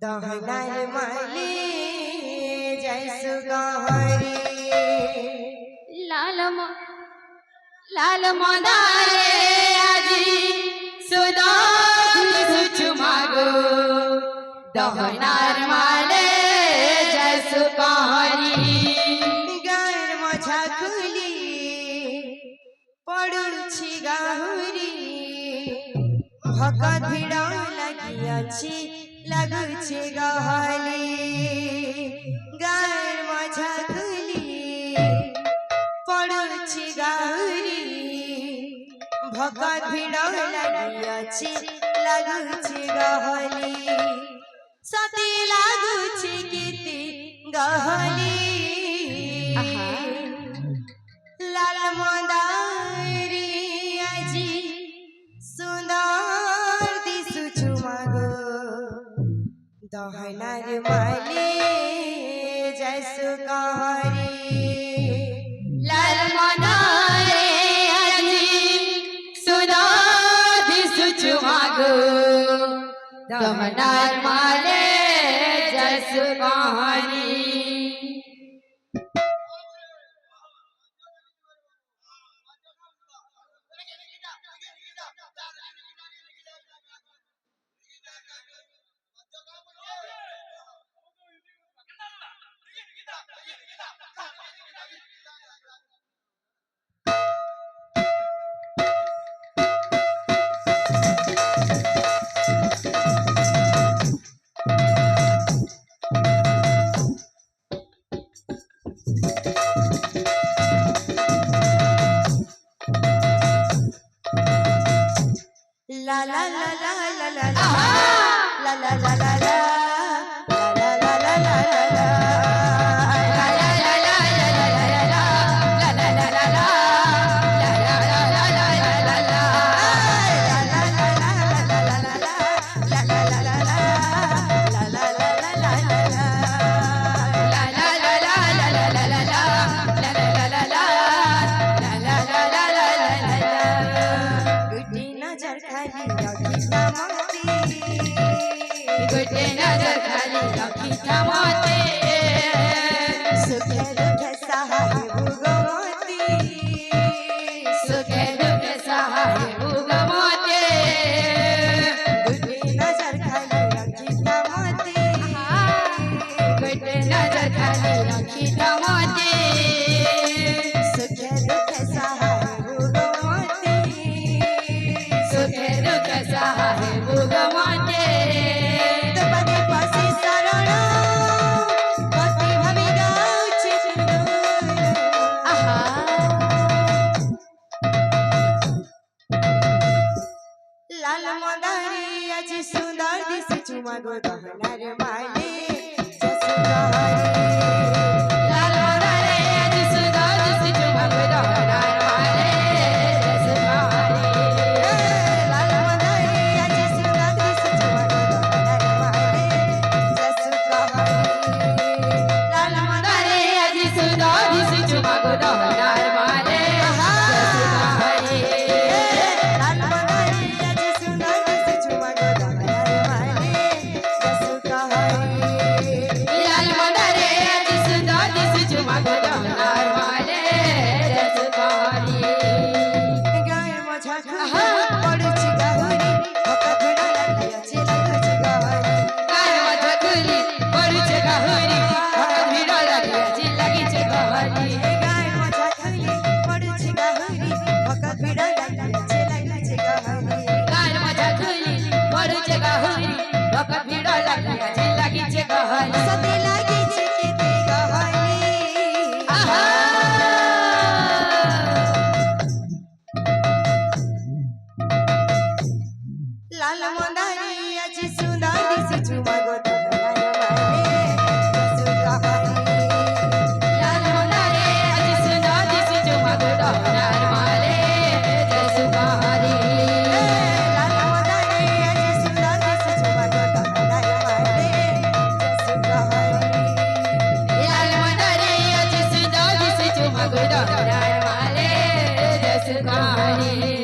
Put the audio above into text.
दहनार माली जैसु गहरी लाल मदारे आजी सुदान सुचु मागो दहनार माले जैसु गहरी गार मझा खुली पड़ुछि गाहुरी भकत भिड़ लगिअछि लगुछि गहली गार मझा खुली पड़ुछि गाहुरी भकत भिड़ लगिअछि लगुछि गहली सती लागुछि कीर्ति गहली लाल मंदारी आजी सुंदर दिसुछु मागो दहनार माली जैसु गहरी लाल मदारे आजी सुदान सुचु मागो दहनार माले जैसु गहरी la la la la la la la la la la la la गुटे नजर खाली अखी थमाते सुखे दुखे सहाय भुगमती सुखे दुखे सहाय भुगमते गुटे नजर खाली अखी थमाते गुटे नजर खाली अखी थमाते सुखे दुखे सहाय भुगमती सुखे दुखे सहाय भुगमते लाल मंदारी आजी सुंदर दिसुछु मागो दहनार माली जैसु गहरी लाल मदारे आजी सुंदर दिसुछु मागो दहनार माले जैसु गहरी लाल मंदारी आजी सुंदर दिसुछु मागो दहनार माली जैसु गहरी लाल मदारे आजी सुंदर दिसुछु मागो दहनार माले जैसु गहरी लाल मंदारी आजी सुंदर दिसुछु मागो दहनार माली जैसु गहरी लाल मदारे आजी सुंदर दिसुछु मागो दहनार माले जैसु गहरी गाय मझा पड़ुछि गाहुरी भकत भिड़ लगिअछि लगुछि गहरी गाय मझा खुली पड़ुछि गाहुरी भकत भिड़ लगिअछि लगिछि गहरी गाय मझा खुली पड़ुछि गाहुरी भकत भिड़ लगिअछि लगुछि गहरी गाय मझा खुली पड़ुछि गाहुरी भकत भिड़ लगिअछि लगिछि गहरी सती लागिछि कीर्ति गहरी आहा लाल मंदारी आजी सुंदर दिसुछु मागो दहनार माली जैसु गहरी लाल मदारे आजी सुंदर दिसुछु मागो दहनार माले जैसु गहरी लाल मंदारी आजी सुंदर दिसुछु मागो दहनार माली जैसु गहरी लाल मदारे आजी सुंदर दिसुछु मागो दहनार माले जैसु गहरी